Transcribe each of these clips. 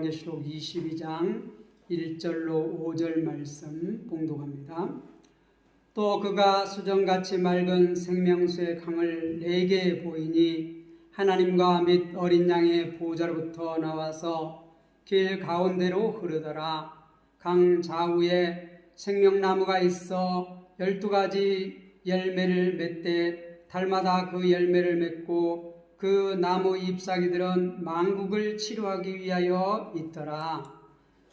요한계시록 22장 1절로 5절 말씀 봉독합니다. 또 그가 수정같이 맑은 생명수의 강을 4개 보이니 하나님과 및 어린 양의 보호자로부터 나와서 길 가운데로 흐르더라. 강 좌우에 생명나무가 있어 12가지 열매를 맺되 달마다 그 열매를 맺고 그 나무 잎사귀들은 만국을 치료하기 위하여 있더라.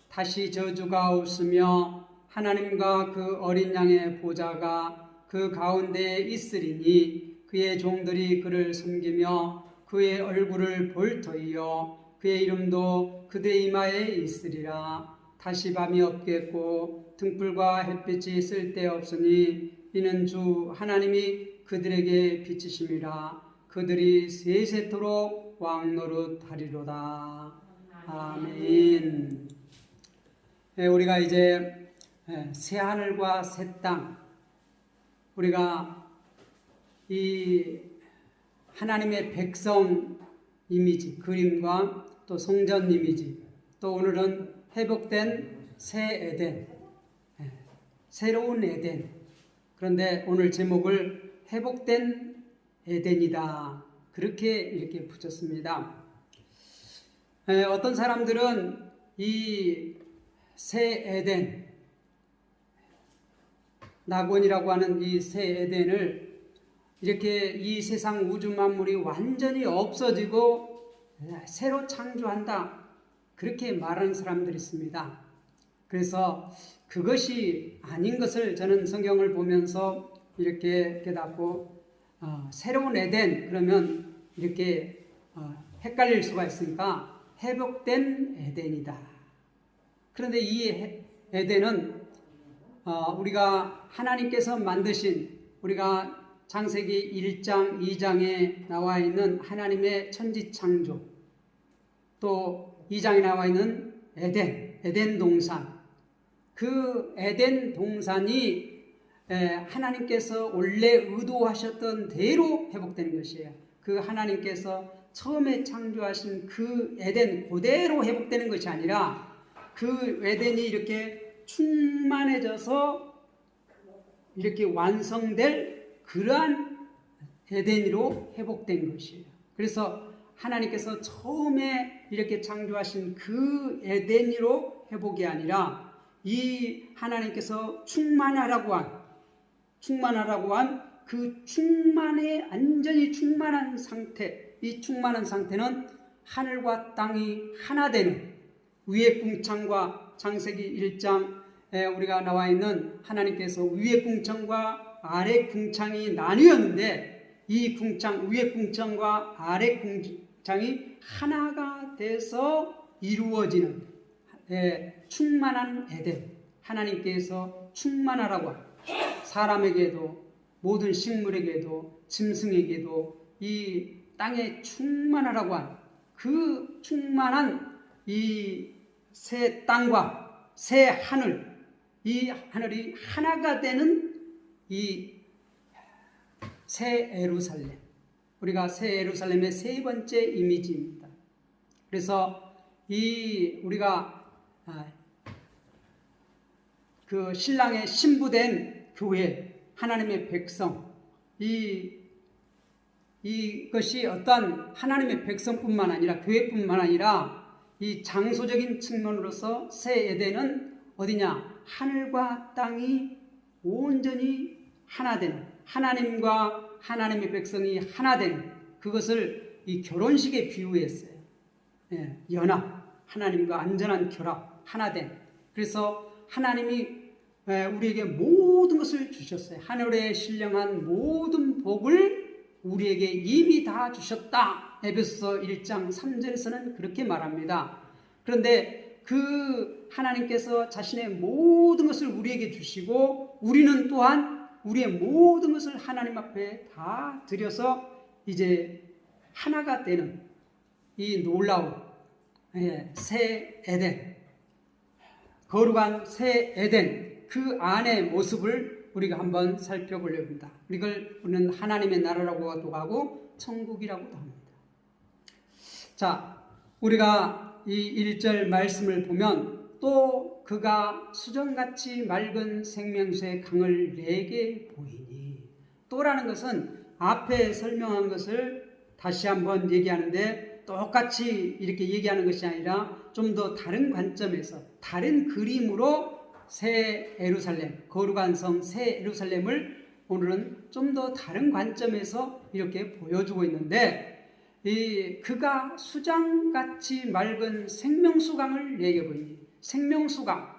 다시 저주가 없으며 하나님과 그 어린 양의 보좌가 그 가운데에 있으리니 그의 종들이 그를 섬기며 그의 얼굴을 볼 터이요 그의 이름도 그들의 이마에 있으리라. 다시 밤이 없겠고 등불과 햇빛이 쓸데없으니 이는 주 하나님이 그들에게 비치심이라. 그들이 세세토록 왕노릇하리로다. 아멘. 우리가 이제 새 하늘과 새 땅, 우리가 이 하나님의 백성 이미지, 그림과 또 성전 이미지, 또 오늘은 회복된 새 에덴, 새로운 에덴. 그런데 오늘 제목을 회복된 에덴이다. 그렇게 이렇게 붙였습니다. 어떤 사람들은 이 새 에덴, 낙원이라고 하는 이 새 에덴을 이렇게 이 세상 우주 만물이 완전히 없어지고 새로 창조한다. 그렇게 말하는 사람들이 있습니다. 그래서 그것이 아닌 것을 저는 성경을 보면서 이렇게 깨닫고 새로운 에덴 그러면 이렇게 헷갈릴 수가 있으니까 회복된 에덴이다. 그런데 이 에덴은 우리가 하나님께서 만드신, 우리가 창세기 1장 2장에 나와 있는 하나님의 천지창조, 또 2장에 나와 있는 에덴 동산, 그 에덴 동산이 하나님께서 원래 의도하셨던 대로 회복되는 것이에요. 그 하나님께서 처음에 창조하신 그 에덴 그대로 회복되는 것이 아니라 그 에덴이 이렇게 충만해져서 이렇게 완성될 그러한 에덴으로 회복된 것이에요. 그래서 하나님께서 처음에 이렇게 창조하신 그 에덴으로 회복이 아니라 이 하나님께서 충만하라고 한 그 충만에 완전히 충만한 상태, 이 충만한 상태는 하늘과 땅이 하나 되는 위의 궁창과 창세기 1장에 우리가 나와 있는 하나님께서 위의 궁창과 아래 궁창이 나뉘었는데 이 궁창, 위의 궁창과 아래 궁창이 하나가 돼서 이루어지는 충만한 에덴, 하나님께서 충만하라고 합니다. 사람에게도 모든 식물에게도 짐승에게도 이 땅에 충만하라고 한 그 충만한 이 새 땅과 새 하늘, 이 하늘이 하나가 되는 이 새 예루살렘, 우리가 새 예루살렘의 세 번째 이미지입니다. 그래서 이 우리가 그 신랑의 신부된 교회, 하나님의 백성, 이것이 어떤 하나님의 백성뿐만 아니라 교회뿐만 아니라 이 장소적인 측면으로서 새 에덴은 어디냐? 하늘과 땅이 온전히 하나 되는, 하나님과 하나님의 백성이 하나 되는, 그것을 이 결혼식에 비유했어요. 연합, 하나님과 안전한 결합, 하나 된. 그래서 하나님이 우리에게 모든 것을 주셨어요. 하늘에 신령한 모든 복을 우리에게 이미 다 주셨다. 에베소서 1장 3절에서는 그렇게 말합니다. 그런데 그 하나님께서 자신의 모든 것을 우리에게 주시고 우리는 또한 우리의 모든 것을 하나님 앞에 다 드려서 이제 하나가 되는 이 놀라운 새 에덴, 거룩한 새 에덴, 그 안의 모습을 우리가 한번 살펴보려고 합니다. 우리는 하나님의 나라라고도 하고 천국이라고도 합니다. 자, 우리가 이 1절 말씀을 보면 또 그가 수정같이 맑은 생명수의 강을 내게 보이니, 또라는 것은 앞에 설명한 것을 다시 한번 얘기하는데 똑같이 이렇게 얘기하는 것이 아니라 좀 더 다른 관점에서 다른 그림으로 새 예루살렘, 거룩한 성 새 예루살렘을 오늘은 좀 더 다른 관점에서 이렇게 보여주고 있는데, 그가 수장같이 맑은 생명수강을 내게 보이니, 생명수강,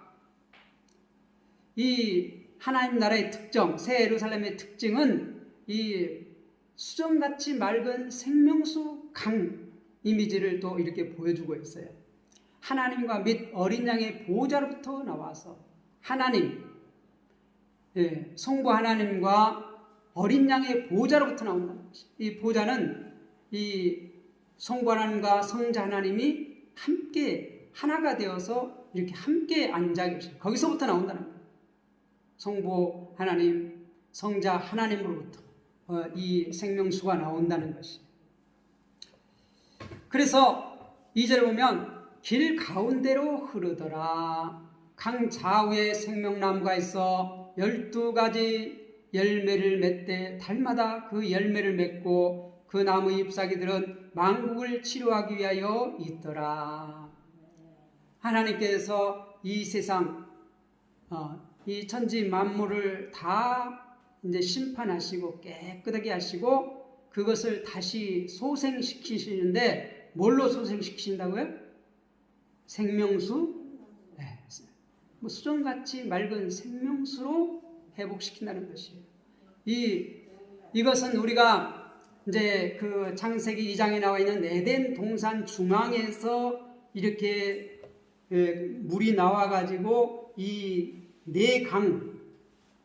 이 하나님 나라의 특정, 새 예루살렘의 특징은 이 수정같이 맑은 생명수 강 이미지를 또 이렇게 보여주고 있어요. 하나님과 및 어린 양의 보호자로부터 나와서 하나님, 성부 하나님과 어린 양의 보호자로부터 나온다는 것이, 이 보호자는 이 성부 하나님과 성자 하나님이 함께 하나가 되어서 이렇게 함께 앉아 계셔요. 거기서부터 나온다는 거예요. 성부 하나님, 성자 하나님으로부터 이 생명수가 나온다는 것이. 그래서 2절에 보면 길 가운데로 흐르더라. 강 좌우에 생명나무가 있어 12가지 열매를 맺되 달마다 그 열매를 맺고 그 나무 잎사귀들은 만국을 치료하기 위하여 있더라. 하나님께서 이 세상, 이 천지 만물을 다 이제 심판하시고 깨끗하게 하시고 그것을 다시 소생시키시는데 뭘로 소생시키신다고요? 생명수? 네. 뭐 수정같이 맑은 생명수로 회복시킨다는 것이에요. 이것은 우리가 이제 그 창세기 2장에 나와 있는 에덴 동산 중앙에서 이렇게 물이 나와가지고 이 네 강,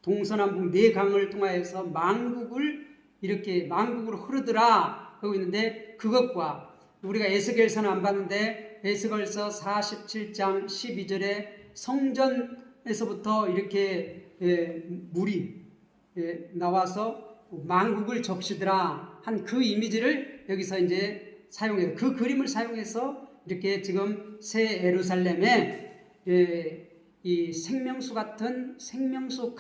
동서남북 네 강을 통하여서 만국을 이렇게 만국으로 흐르더라 하고 있는데, 그것과 우리가 에스겔서는 안 봤는데 에스겔서 47장 12절에 성전에서부터 이렇게 물이 나와서 만국을 적시더라 한 그 이미지를 여기서 이제 사용해서, 그 그림을 사용해서 이렇게 지금 새 예루살렘에 이 생명수 같은 생명수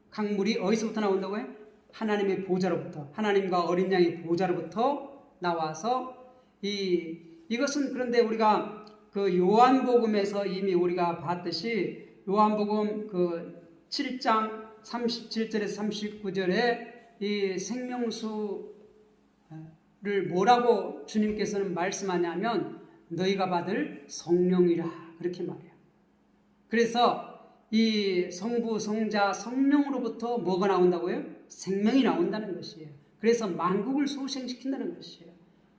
강물이 어디서부터 나온다고요? 하나님의 보좌로부터, 하나님과 어린 양의 보좌로부터 나와서 이것은, 그런데 우리가 그 요한복음에서 이미 우리가 봤듯이 요한복음 그 7장 37절에서 39절에 이 생명수를 뭐라고 주님께서는 말씀하냐면 너희가 받을 성령이라 그렇게 말해요. 그래서 이 성부, 성자, 성령으로부터 뭐가 나온다고요? 생명이 나온다는 것이에요. 그래서 만국을 소생시킨다는 것이에요.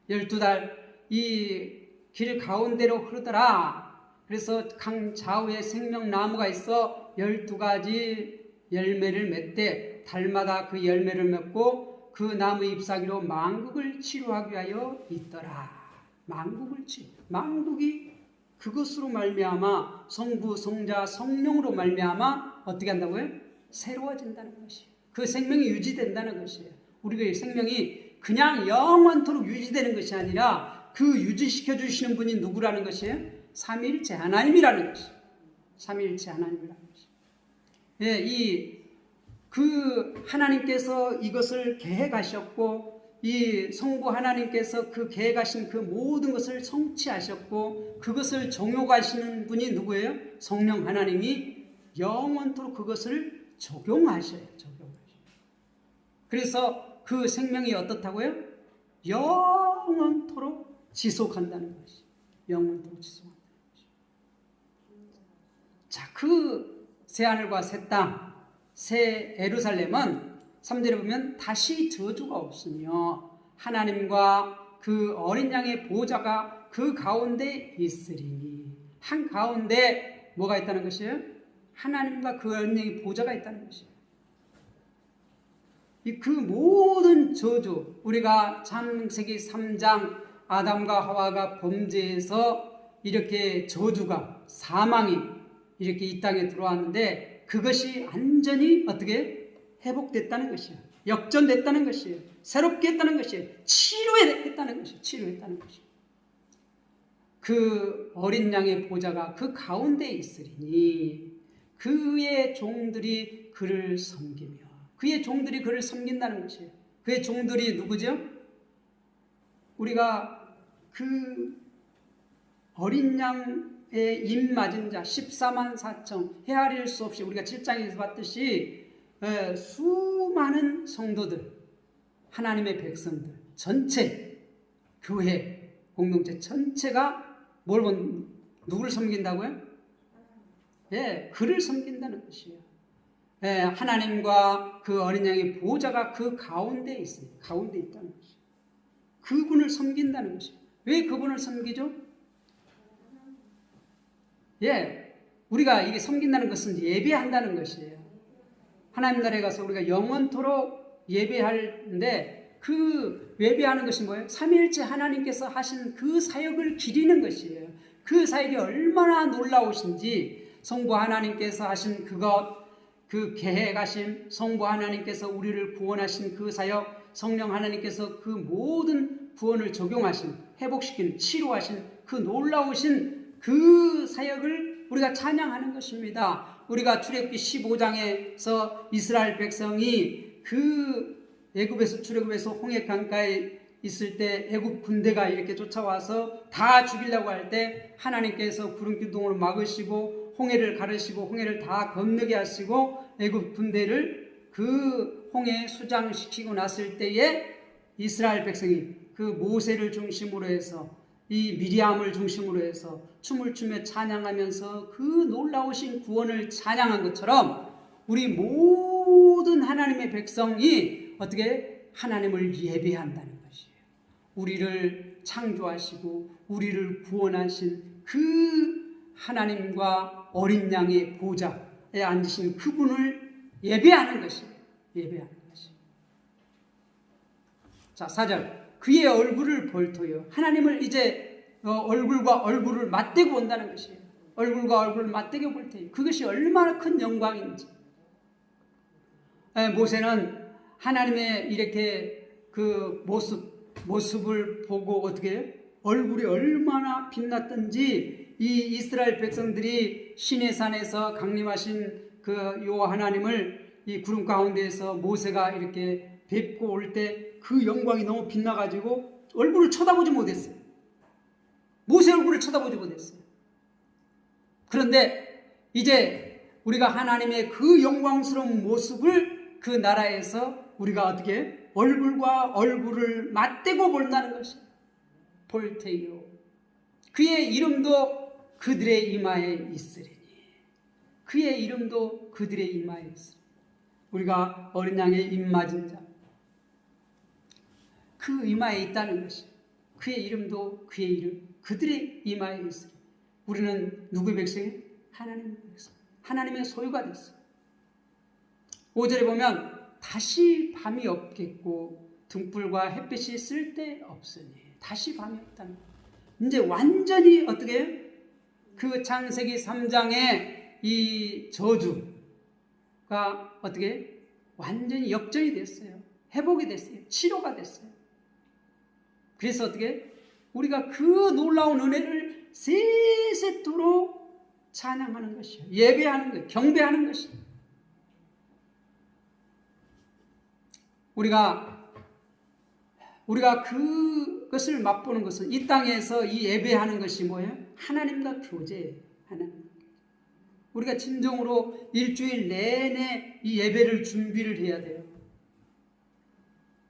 12달 이 길 가운데로 흐르더라. 그래서 강 좌우에 생명나무가 있어 12가지 열매를 맺되 달마다 그 열매를 맺고 그 나무 잎사귀로 만국을 치료하기 위하여 있더라. 만국을 만국이 그것으로 말미암아 성부, 성자, 성령으로 말미암아 어떻게 한다고요? 새로워진다는 것이에요. 그 생명이 유지된다는 것이에요. 우리의 생명이 그냥 영원토록 유지되는 것이 아니라 그 유지시켜 주시는 분이 누구라는 것이에요? 삼위일체 하나님이라는 것이에요. 삼위일체 하나님이라는 것이에요. 그 하나님께서 이것을 계획하셨고, 이 성부 하나님께서 그 계획하신 그 모든 것을 성취하셨고, 그것을 종용하시는 분이 누구예요? 성령 하나님이 영원토록 그것을 적용하셔요. 그래서 그 생명이 어떻다고요? 영원토록 지속한다는 것이. 영원토록 지속한다는 것이. 자, 그 새하늘과 새 땅, 새 예루살렘은 3절에 보면 다시 저주가 없으며 하나님과 그 어린 양의 보호자가 그 가운데 있으리니. 한 가운데 뭐가 있다는 것이에요? 하나님과 그 어린 양의 보호자가 있다는 것이에요. 그 모든 저주, 우리가 창세기 3장 아담과 하와가 범죄해서 이렇게 저주가, 사망이 이렇게 이 땅에 들어왔는데 그것이 완전히 어떻게 회복됐다는 것이에요. 역전됐다는 것이에요. 새롭게 했다는 것이에요. 치료했다는 것이에요. 치료했다는 것이에요. 그 어린 양의 보좌가 그 가운데 있으리니 그의 종들이 그를 섬기며, 그의 종들이 그를 섬긴다는 것이에요. 그의 종들이 누구죠? 우리가 그 어린 양의 입 맞은 자 14만 4천 헤아릴 수 없이, 우리가 7장에서 봤듯이 수많은 성도들, 하나님의 백성들 전체, 교회 공동체 전체가 누구를 섬긴다고요? 그를 섬긴다는 것이에요. 하나님과 그 어린 양의 보좌가 그 가운데 있어요. 가운데 있다는 것이에요. 그분을 섬긴다는 것이에요. 왜 그분을 섬기죠? 우리가 이게 섬긴다는 것은 예배한다는 것이에요. 하나님 나라에 가서 우리가 영원토록 예배하는데, 그 예배하는 것이 뭐예요? 삼위일체 하나님께서 하신 그 사역을 기리는 것이에요. 그 사역이 얼마나 놀라우신지, 성부 하나님께서 하신 그것, 그 계획하심, 성부 하나님께서 우리를 구원하신 그 사역, 성령 하나님께서 그 모든 구원을 적용하신, 회복시킨, 치료하신 그 놀라우신 그 사역을 우리가 찬양하는 것입니다. 우리가 출애굽기 15장에서 이스라엘 백성이 그 애굽에서 출애굽해서 홍해 강가에 있을 때 애굽 군대가 이렇게 쫓아와서 다 죽이려고 할 때 하나님께서 구름 기둥으로 막으시고 홍해를 가르시고 홍해를 다 건너게 하시고 애굽 군대를 그 홍해에 수장시키고 났을 때에 이스라엘 백성이 그 모세를 중심으로 해서, 이 미리암을 중심으로 해서 춤을 추며 찬양하면서 그 놀라우신 구원을 찬양한 것처럼, 우리 모든 하나님의 백성이 어떻게 하나님을 예배한다는 것이에요. 우리를 창조하시고 우리를 구원하신 그 하나님과 어린 양의 보좌에 앉으신 그분을 예배하는 것이에요. 예배하는 것이에요. 자, 4절. 그의 얼굴을 볼터요. 하나님을 이제 얼굴과 얼굴을 맞대고 본다는 것이에요. 얼굴과 얼굴을 맞대고 볼 테요. 그것이 얼마나 큰 영광인지. 모세는 하나님의 이렇게 그 모습을 보고 어떻게 해요? 얼굴이 얼마나 빛났던지, 이 이스라엘 백성들이 시내산에서 강림하신 그 여호와 하나님을 이 구름 가운데에서 모세가 이렇게 뵙고 올 때 그 영광이 너무 빛나가지고 얼굴을 쳐다보지 못했어요. 모세 얼굴을 쳐다보지 못했어요. 그런데 이제 우리가 하나님의 그 영광스러운 모습을 그 나라에서 우리가 어떻게 얼굴과 얼굴을 맞대고 본다는 것이에요. 볼테요. 그의 이름도 그들의 이마에 있으리니. 그의 이름도 그들의 이마에 있으리니. 우리가 어린 양의 입 맞은 자, 그 이마에 있다는 것이, 그의 이름도 그의 이름, 그들의 이마에 있으리니. 우리는 누구의 백성이에요? 하나님의 백성, 하나님의 소유가 됐어요. 5절에 보면 다시 밤이 없겠고 등불과 햇빛이 쓸데없으니. 다시 밤이 없다는 거예요. 이제 완전히 어떻게 해요? 그 창세기 3장의 이 저주가 어떻게 해요? 완전히 역전이 됐어요. 회복이 됐어요. 치료가 됐어요. 그래서 어떻게 해요? 우리가 그 놀라운 은혜를 세세토록 찬양하는 것이에요. 예배하는 거예요. 경배하는 것이에요. 우리가 그것을 맛보는 것은, 이 땅에서 이 예배하는 것이 뭐예요? 하나님과 교제예요. 하나님. 우리가 진정으로 일주일 내내 이 예배를 준비를 해야 돼요.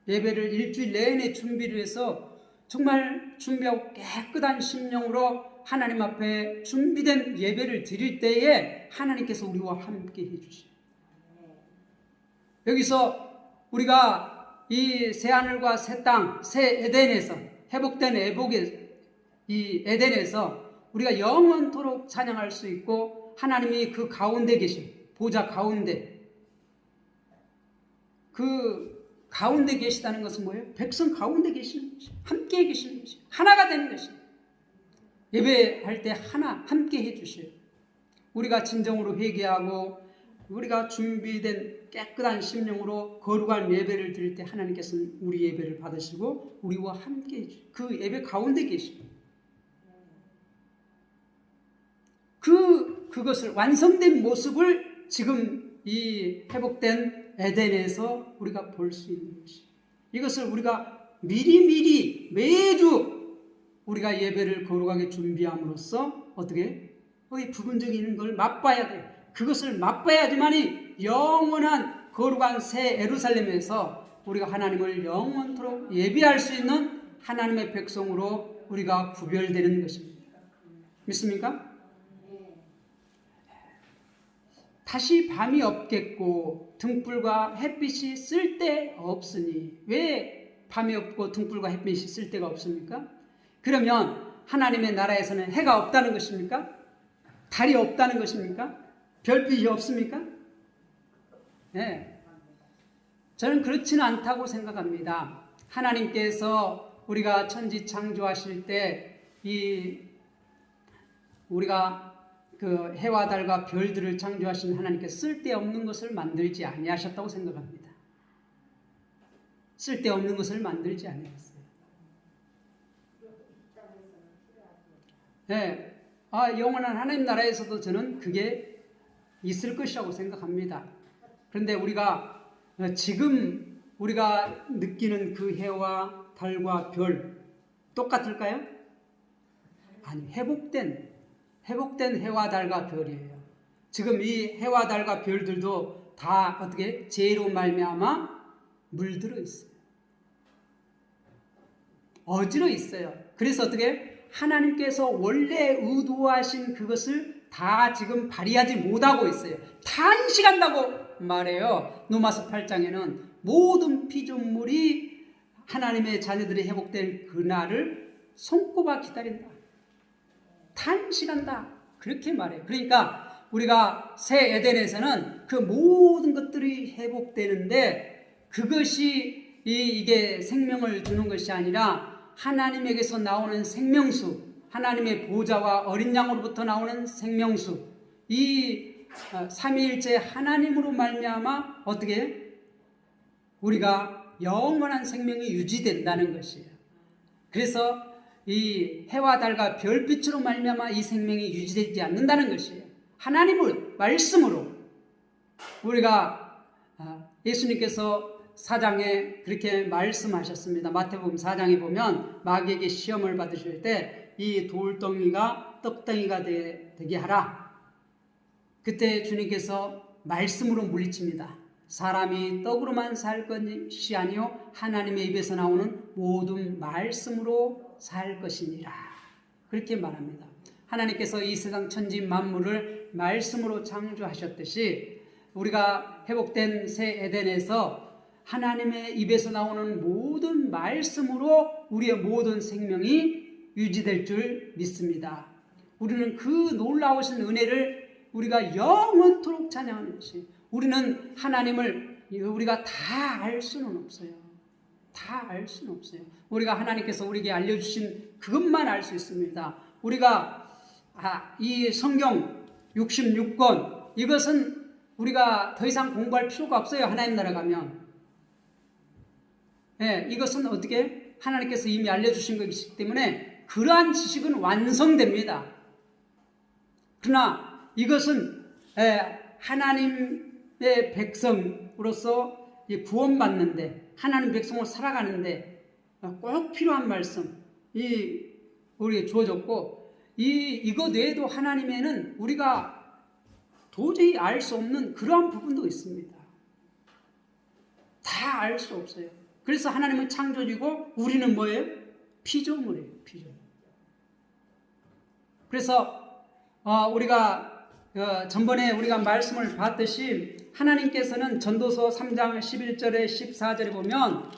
예배를 일주일 내내 준비를 해서 정말 준비하고 깨끗한 심령으로 하나님 앞에 준비된 예배를 드릴 때에 하나님께서 우리와 함께 해주셔요. 여기서 우리가 이 새하늘과 새 땅, 새 에덴에서, 회복된 이 에덴에서 우리가 영원토록 찬양할 수 있고, 하나님이 그 가운데 계신, 보좌 가운데, 그 가운데 계시다는 것은 뭐예요? 백성 가운데 계시는 것이, 함께 계시는 것이, 하나가 되는 것이. 예배할 때 하나 함께 해주셔요. 우리가 진정으로 회개하고 우리가 준비된 깨끗한 심령으로 거룩한 예배를 드릴 때 하나님께서는 우리 예배를 받으시고 우리와 함께 해주셔요. 그 예배 가운데 계십니다. 그것을 완성된 모습을 지금 이 회복된 에덴에서 우리가 볼 수 있는 것이, 이것을 우리가 미리미리 매주 우리가 예배를 거룩하게 준비함으로써 어떻게 거기 부분적인 걸 맛봐야 돼. 그것을 맛봐야지만이 영원한 거룩한 새 예루살렘에서 우리가 하나님을 영원토록 예배할 수 있는 하나님의 백성으로 우리가 구별되는 것입니다. 믿습니까? 다시 밤이 없겠고 등불과 햇빛이 쓸데없으니, 왜 밤이 없고 등불과 햇빛이 쓸데가 없습니까? 그러면 하나님의 나라에서는 해가 없다는 것입니까? 달이 없다는 것입니까? 별빛이 없습니까? 네. 저는 그렇지는 않다고 생각합니다. 하나님께서 우리가 천지 창조하실 때 우리가 그 해와 달과 별들을 창조하신 하나님께서 쓸데없는 것을 만들지 아니하셨다고 생각합니다. 쓸데없는 것을 만들지 아니하셨어요. 네. 영원한 하나님 나라에서도 저는 그게 있을 것이라고 생각합니다. 그런데 우리가 지금 우리가 느끼는 그 해와 달과 별 똑같을까요? 아니, 회복된 해와 달과 별이에요. 지금 이 해와 달과 별들도 다 어떻게 죄로 말미암아 물들어 있어요. 어지러 있어요. 그래서 어떻게 하나님께서 원래 의도하신 그것을 다 지금 발휘하지 못하고 있어요. 탄식한다고 말해요. 로마서 8장에는 모든 피조물이 하나님의 자녀들이 회복될 그날을 손꼽아 기다린다. 탄식한다. 그렇게 말해요. 그러니까 우리가 새 에덴에서는 그 모든 것들이 회복되는데, 그것이 이게 생명을 주는 것이 아니라 하나님에게서 나오는 생명수, 하나님의 보좌와 어린 양으로부터 나오는 생명수, 이 삼위일체 하나님으로 말미암아 어떻게 우리가 영원한 생명이 유지된다는 것이에요. 그래서 이 해와 달과 별빛으로 말미암아 이 생명이 유지되지 않는다는 것이에요. 하나님을 말씀으로 우리가 예수님께서 4장에 그렇게 말씀하셨습니다. 마태복음 4장에 보면 마귀에게 시험을 받으실 때 이 돌덩이가 떡덩이가 되게 하라. 그때 주님께서 말씀으로 물리칩니다. 사람이 떡으로만 살 것이 아니요 하나님의 입에서 나오는 모든 말씀으로 살 것이니라. 그렇게 말합니다. 하나님께서 이 세상 천지 만물을 말씀으로 창조하셨듯이 우리가 회복된 새 에덴에서 하나님의 입에서 나오는 모든 말씀으로 우리의 모든 생명이 유지될 줄 믿습니다. 우리는 그 놀라우신 은혜를 우리가 영원토록 찬양하는 것이, 우리는 하나님을 우리가 다 알 수는 없어요. 다 알 수는 없어요. 우리가 하나님께서 우리에게 알려주신 그것만 알 수 있습니다. 우리가 이 성경 66권 이것은 우리가 더 이상 공부할 필요가 없어요. 하나님 나라 가면. 네, 이것은 어떻게 하나님께서 이미 알려주신 것이기 때문에 그러한 지식은 완성됩니다. 그러나 이것은 하나님의 백성으로서 구원받는데, 하나님 백성으로 살아가는데 꼭 필요한 말씀 우리에게 주어졌고, 이것 외에도 하나님에는 우리가 도저히 알 수 없는 그러한 부분도 있습니다. 다 알 수 없어요. 그래서 하나님은 창조주고 우리는 뭐예요? 피조물이에요. 피조물. 그래서 우리가 전번에 우리가 말씀을 봤듯이 하나님께서는 전도서 3장 11절에 14절에 보면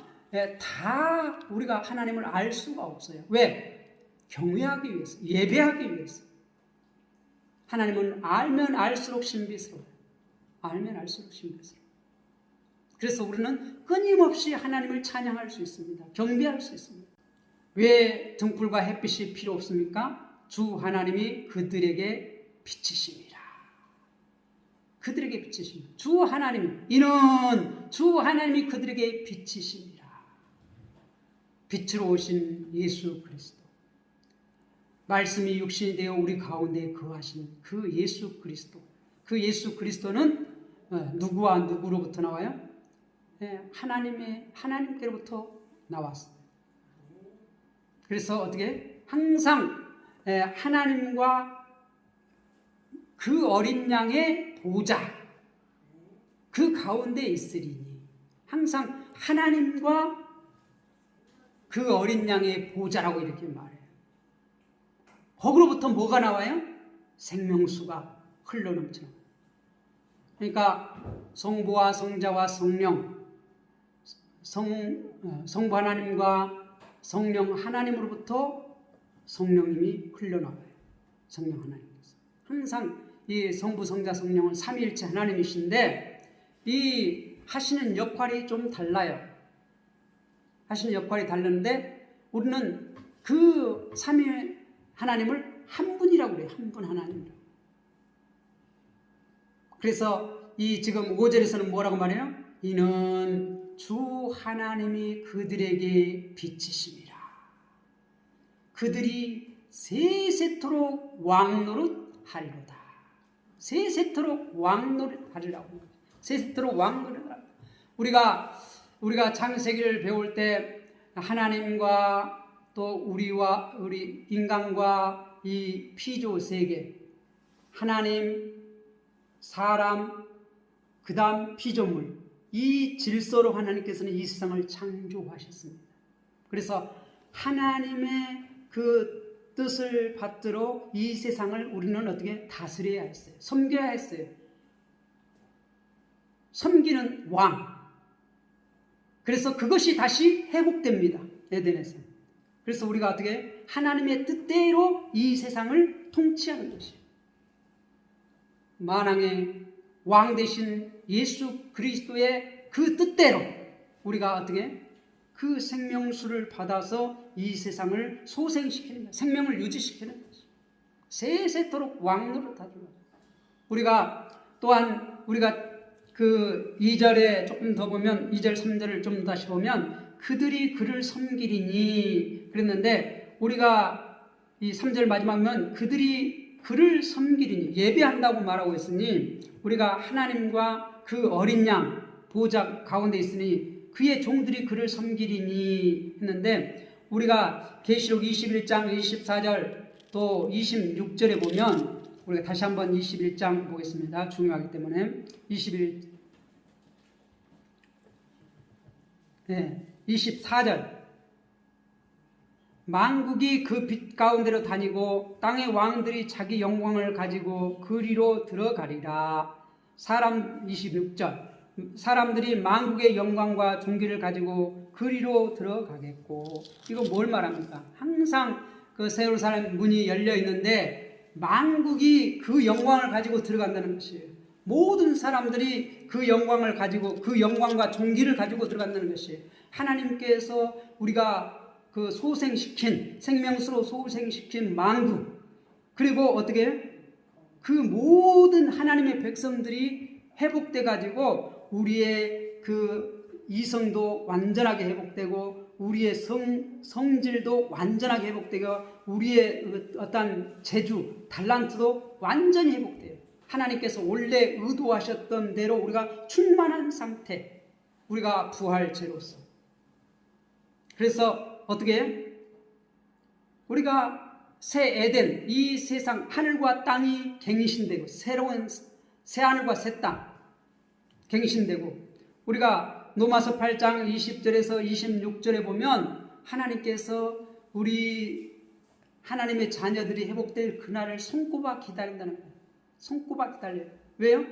다 우리가 하나님을 알 수가 없어요. 왜? 경외하기 위해서, 예배하기 위해서. 하나님은 알면 알수록 신비스러워요. 알면 알수록 신비스러워요. 그래서 우리는 끊임없이 하나님을 찬양할 수 있습니다. 경배할 수 있습니다. 왜 등불과 햇빛이 필요 없습니까? 주 하나님이 그들에게 빛이십니다. 그들에게 빛이십니다. 주 하나님이 그들에게 빛이십니다. 빛으로 오신 예수 그리스도. 말씀이 육신이 되어 우리 가운데 거하신 그 예수 그리스도. 그 예수 그리스도는 누구와 누구로부터 나와요? 하나님께로부터 나왔습니다. 그래서 어떻게 항상 하나님과 그 어린 양의 보좌 그 가운데 있으리니, 항상 하나님과 그 어린 양의 보좌라고 이렇게 말해요. 거기로부터 뭐가 나와요? 생명수가 흘러넘쳐. 그러니까 성부와 성자와 성령, 성부 하나님과 성령 하나님으로부터 성령님이 흘러나와요. 성령 하나님께서 항상 이 성부 성자 성령은 삼위일체 하나님이신데, 이 하시는 역할이 좀 달라요. 하시는 역할이 다른데 우리는 그 삼위 하나님을 한 분이라고 그래요. 한 분 하나님이라고. 그래서 이 지금 5절에서는 뭐라고 말해요? 이는 주 하나님이 그들에게 빛이심이라. 그들이 세세토록 왕노릇하리로다. 세세토록 왕노릇하리라고. 세세토록 왕노릇하리라. 우리가 창세기를 배울 때 하나님과 또 우리 인간과 이 피조 세계, 하나님, 사람, 그 다음 피조물, 이 질서로 하나님께서는 이 세상을 창조하셨습니다. 그래서 하나님의 그 뜻을 받들어 이 세상을 우리는 어떻게 다스려야 했어요. 섬겨야 했어요. 섬기는 왕. 그래서 그것이 다시 회복됩니다. 에덴에서. 그래서 우리가 어떻게 하나님의 뜻대로 이 세상을 통치하는 것이에요. 만왕의 왕 되신 예수 그리스도의 그 뜻대로 우리가 어떻게 그 생명수를 받아서 이 세상을 소생시키는 거예요. 생명을 유지시키는 것이죠. 세세토록 왕노릇하는 거예요. 우리가 또한 그 2절에 조금 더 보면 2절 3절을 좀 다시 보면 그들이 그를 섬기리니 그랬는데, 우리가 이 3절 마지막은 그들이 그를 섬기리니 예배한다고 말하고 있으니, 우리가 하나님과 그 어린 양 보좌 가운데 있으니 그의 종들이 그를 섬기리니 했는데, 우리가 계시록 21장 24절 또 26절에 보면, 우리가 다시 한번 21장 보겠습니다. 중요하기 때문에 24절 만국이 그 빛 가운데로 다니고 땅의 왕들이 자기 영광을 가지고 그리로 들어가리라. 26절 사람들이 만국의 영광과 존귀를 가지고 그리로 들어가겠고, 이거 뭘 말합니까? 항상 그 새 예루살렘 문이 열려 있는데 만국이 그 영광을 가지고 들어간다는 것이에요. 모든 사람들이 그 영광을 가지고 그 영광과 존귀를 가지고 들어간다는 것이에요. 하나님께서 우리가 그 소생시킨 생명수로 소생시킨 만국, 그리고 어떻게 그 모든 하나님의 백성들이 회복돼 가지고 우리의 그 이성도 완전하게 회복되고 우리의 성질도 완전하게 회복되고 우리의 어떤 재주, 달란트도 완전히 회복돼요. 하나님께서 원래 의도하셨던 대로 우리가 충만한 상태, 우리가 부활체로서. 그래서 어떻게 우리가 새 에덴, 이 세상 하늘과 땅이 갱신되고 새로운 새 하늘과 새 땅 갱신되고, 우리가 로마서 8장 20절에서 26절에 보면 하나님께서 우리 하나님의 자녀들이 회복될 그날을 손꼽아 기다린다는 거예요. 손꼽아 기다려요. 왜요?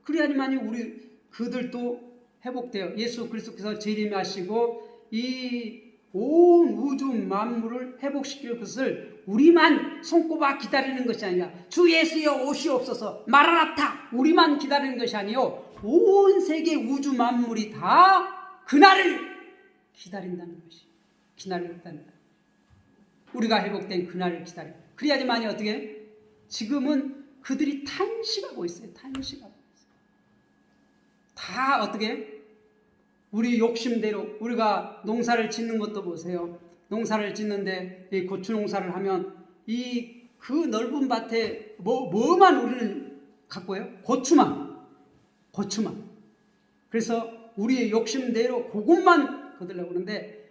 그래야지만이 우리 그들도 회복돼요. 예수 그리스도께서 재림하시고 이 온 우주 만물을 회복시킬 것을 우리만 손꼽아 기다리는 것이 아니라 주 예수여 오시옵소서 마라나타 우리만 기다리는 것이 아니요 온 세계 우주 만물이 다 그날을 기다린다는 것이, 기다린다는 것. 우리가 회복된 그날을 기다려. 그래야지만이 어떻게 지금은 그들이 탄식하고 있어요. 탄식하고 있어요. 다 어떻게 우리 욕심대로 우리가 농사를 짓는 것도 보세요. 농사를 짓는데 이 고추 농사를 하면 이 그 넓은 밭에 뭐만 우리는 갖고요? 고추만. 그래서 우리의 욕심대로 그것만 거두려고 그러는데,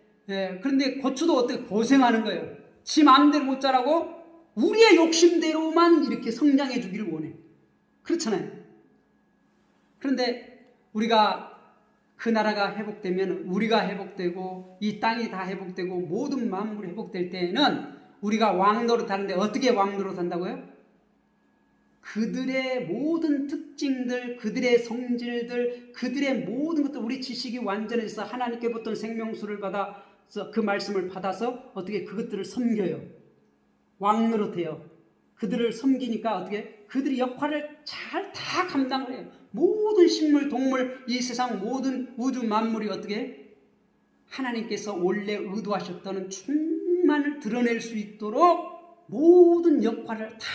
그런데 고추도 어떻게 고생하는 거예요. 지 마음대로 못 자라고 우리의 욕심대로만 이렇게 성장해 주기를 원해. 그렇잖아요. 그런데 우리가 그 나라가 회복되면 우리가 회복되고 이 땅이 다 회복되고 모든 만물이 회복될 때에는 우리가 왕노릇하는데 어떻게 왕노릇한다고요? 그들의 모든 특징들, 그들의 성질들, 그들의 모든 것들, 우리 지식이 완전해서 하나님께부터 생명수를 받아서 그 말씀을 받아서 어떻게 그것들을 섬겨요. 왕노릇해요. 그들을 섬기니까 어떻게 그들이 역할을 잘 다 감당을 해요. 모든 식물, 동물, 이 세상 모든 우주 만물이 어떻게 하나님께서 원래 의도하셨던 충만을 드러낼 수 있도록 모든 역할을 다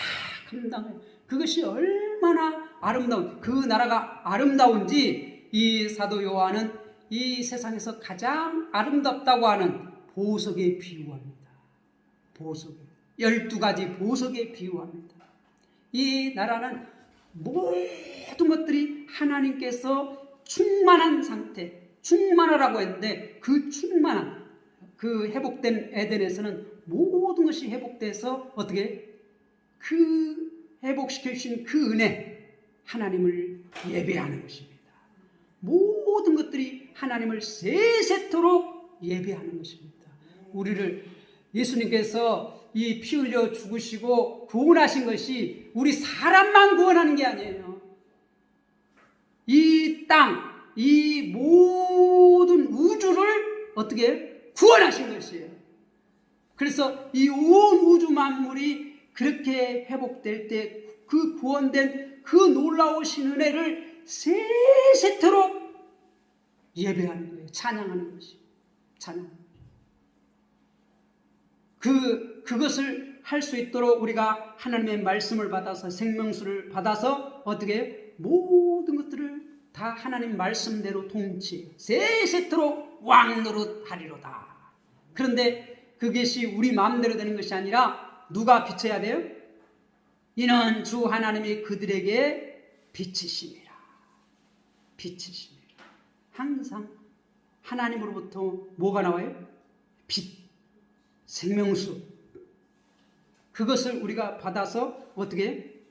감당해요. 그것이 얼마나 아름다운, 그 나라가 아름다운지 이 사도 요한은 이 세상에서 가장 아름답다고 하는 보석에 비유합니다. 보석, 12가지 보석에 비유합니다. 이 나라는 모든 것들이 하나님께서 충만한 상태, 충만하라고 했는데 그 충만한, 그 회복된 에덴에서는 모든 것이 회복돼서 어떻게 그 회복시켜 주신 그 은혜, 하나님을 예배하는 것입니다. 모든 것들이 하나님을 세세토록 예배하는 것입니다. 우리를 예수님께서 이 피 흘려 죽으시고 구원하신 것이 우리 사람만 구원하는 게 아니에요. 이 땅, 이 모든 우주를 어떻게 구원하신 것이에요. 그래서 이 온 우주 만물이 그렇게 회복될 때 그 구원된 그 놀라우신 은혜를 세세토록 예배하는 거예요. 찬양하는 것이. 찬양. 그것을 할 수 있도록 우리가 하나님의 말씀을 받아서 생명수를 받아서 어떻게 모든 것들을 다 하나님 말씀대로 통치 세세토록 왕노릇하리로다. 그런데 그것이 우리 마음대로 되는 것이 아니라 누가 비춰야 돼요? 이는 주 하나님이 그들에게 빛이시니라. 빛이시니라. 항상 하나님으로부터 뭐가 나와요? 빛, 생명수. 그것을 우리가 받아서 어떻게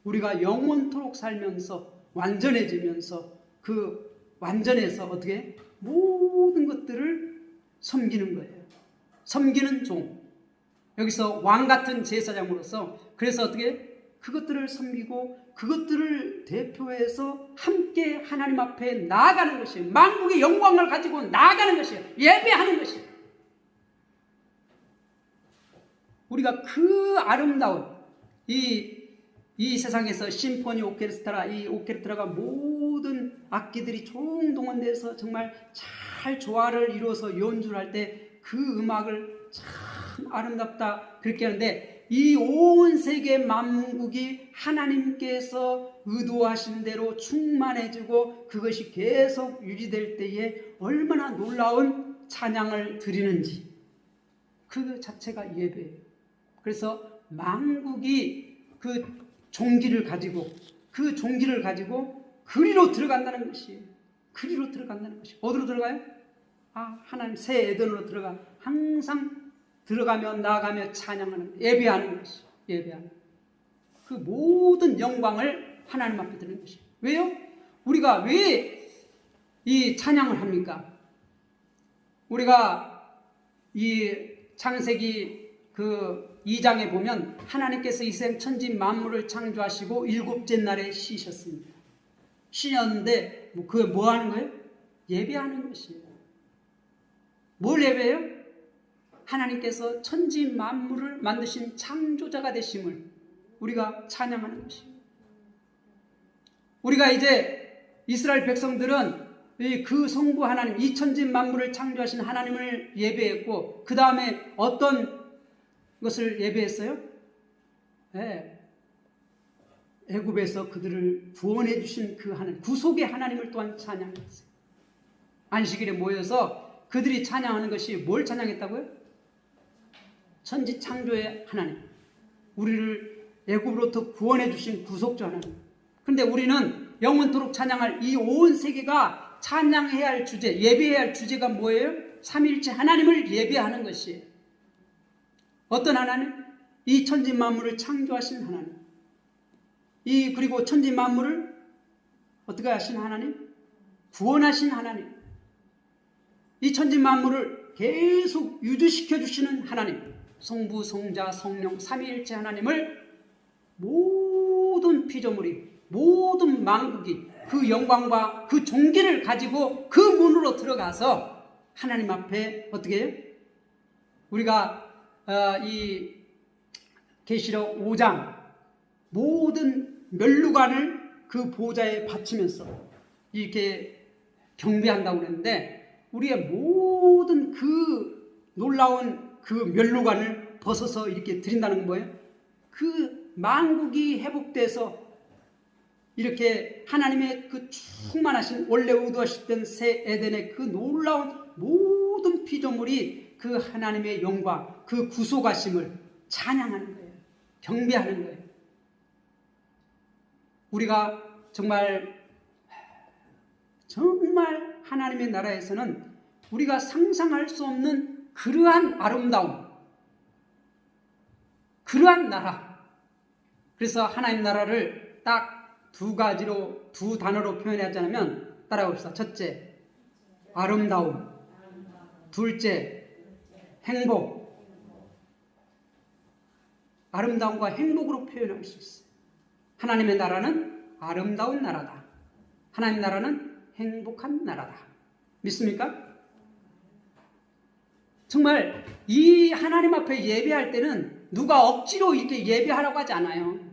우리가 영원토록 살면서 완전해지면서 그 완전해서 어떻게 모든 것들을 섬기는 거예요. 섬기는 종. 여기서 왕 같은 제사장으로서 그래서 어떻게 그것들을 섬기고 그것들을 대표해서 함께 하나님 앞에 나아가는 것이에요. 만국의 영광을 가지고 나아가는 것이에요. 예배하는 것이에요. 우리가 그 아름다운 이 세상에서 심포니 오케스트라, 이 오케스트라가 모든 악기들이 총동원돼서 정말 잘 조화를 이루어서 연주를 할 때 그 음악을 참 아름답다 그렇게 하는데 이 온 세계 만국이 하나님께서 의도하신 대로 충만해지고 그것이 계속 유지될 때에 얼마나 놀라운 찬양을 드리는지 그 자체가 예배예요. 그래서 만국이 그 종기를 가지고 그리로 들어간다는 것이에요. 그리로 들어간다는 것이 어디로 들어가요? 하나님 새 에덴으로 들어가 항상 들어가며 나아가며 찬양하는 예배하는 것이 예배하는 그 모든 영광을 하나님 앞에 드리는 것이. 왜요? 우리가 왜 이 찬양을 합니까? 우리가 이 창세기 그 2장에 보면 하나님께서 이 세상 천지 만물을 창조하시고 일곱째 날에 쉬셨습니다. 쉬셨는데 그게 뭐 하는 거예요? 예배하는 것이에요. 뭘 예배해요? 하나님께서 천지 만물을 만드신 창조자가 되심을 우리가 찬양하는 것이에요. 우리가 이제 이스라엘 백성들은 그 성부 하나님, 이 천지 만물을 창조하신 하나님을 예배했고 그 다음에 어떤 것을 예배했어요? 애굽에서 그들을 구원해 주신 그 하나님, 구속의 하나님을 또한 찬양했어요. 안식일에 모여서 그들이 찬양하는 것이 뭘 찬양했다고요? 천지 창조의 하나님, 우리를 애굽으로부터 구원해 주신 구속주 하나님. 그런데 우리는 영원토록 찬양할 이 온 세계가 찬양해야 할 주제, 예배해야 할 주제가 뭐예요? 삼위일체 하나님을 예배하는 것이에요. 어떤 하나님? 이 천지 만물을 창조하신 하나님. 그리고 천지 만물을 어떻게 하신 하나님? 구원하신 하나님. 이 천지 만물을 계속 유지시켜 주시는 하나님. 성부, 성자, 성령, 삼위일체 하나님을 모든 피조물이, 모든 만국이 그 영광과 그 존귀를 가지고 그 문으로 들어가서 하나님 앞에 어떻게 해요? 우리가 이 계시록 5장 모든 면류관을 그 보좌에 바치면서 이렇게 경배한다고 그랬는데, 우리의 모든 그 놀라운 그 면류관을 벗어서 이렇게 드린다는 건 뭐예요? 그 만국이 회복돼서 이렇게 하나님의 그 충만하신 원래 의도하셨던 새 에덴의 그 놀라운 모든 피조물이 그 하나님의 영광, 그 구속하심을 찬양하는 거예요. 경배하는 거예요. 우리가 정말 하나님의 나라에서는 우리가 상상할 수 없는 그러한 아름다움, 그러한 나라. 그래서 하나님 나라를 딱 두 가지로, 두 단어로 표현하자면 따라봅시다. 첫째, 아름다움. 둘째, 행복. 아름다움과 행복으로 표현할 수 있어요. 하나님의 나라는 아름다운 나라다. 하나님 나라는 행복한 나라다. 믿습니까? 정말 이 하나님 앞에 예배할 때는 누가 억지로 이렇게 예배하라고 하지 않아요.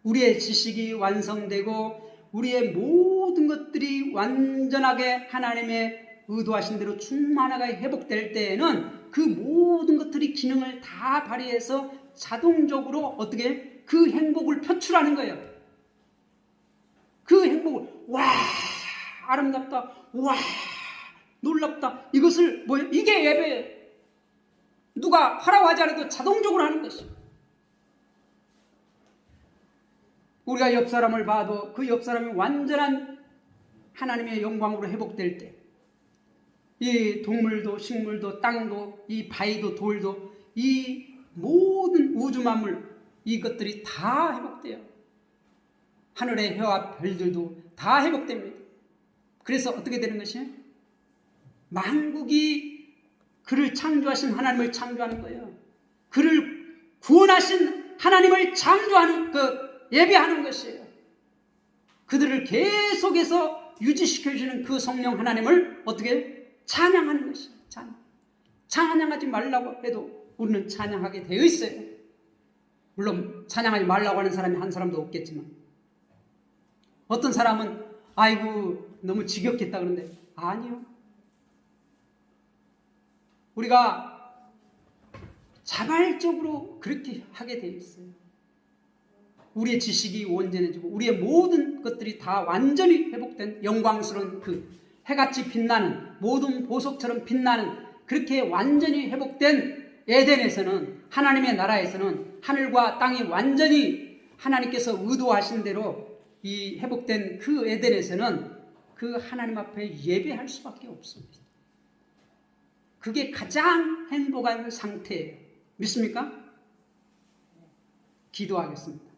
우리의 지식이 완성되고 우리의 모든 것들이 완전하게 하나님의 의도하신 대로 충만하게 회복될 때에는 그 모든 것들이 기능을 다 발휘해서 자동적으로 어떻게 그 행복을 표출하는 거예요. 그 행복을, 와, 아름답다, 와, 놀랍다. 이것을 뭐예요? 이게 예배예요. 누가 하라고 하지 않아도 자동적으로 하는 것이에요. 우리가 옆 사람을 봐도 그 옆 사람이 완전한 하나님의 영광으로 회복될 때, 이 동물도 식물도 땅도 이 바위도 돌도 이 모든 우주 만물, 이것들이 다 회복돼요. 하늘의 해와 별들도 다 회복됩니다. 그래서 어떻게 되는 것이에요? 만국이 그를 창조하신 하나님을 창조하는 거예요. 그를 구원하신 하나님을 창조하는 예배하는 것이에요. 그들을 계속해서 유지시켜주는 그 성령 하나님을 어떻게 찬양하는 것이에요. 찬양하지 말라고 해도 우리는 찬양하게 되어 있어요. 물론 찬양하지 말라고 하는 사람이 한 사람도 없겠지만, 어떤 사람은 아이고 너무 지겹겠다 그러는데, 아니요. 우리가 자발적으로 그렇게 하게 되어 있어요. 우리의 지식이 온전해지고 우리의 모든 것들이 다 완전히 회복된 영광스러운 그 해같이 빛나는 모든 보석처럼 빛나는 그렇게 완전히 회복된 에덴에서는, 하나님의 나라에서는 하늘과 땅이 완전히 하나님께서 의도하신 대로 이 회복된 그 에덴에서는 그 하나님 앞에 예배할 수밖에 없습니다. 그게 가장 행복한 상태예요. 믿습니까? 기도하겠습니다.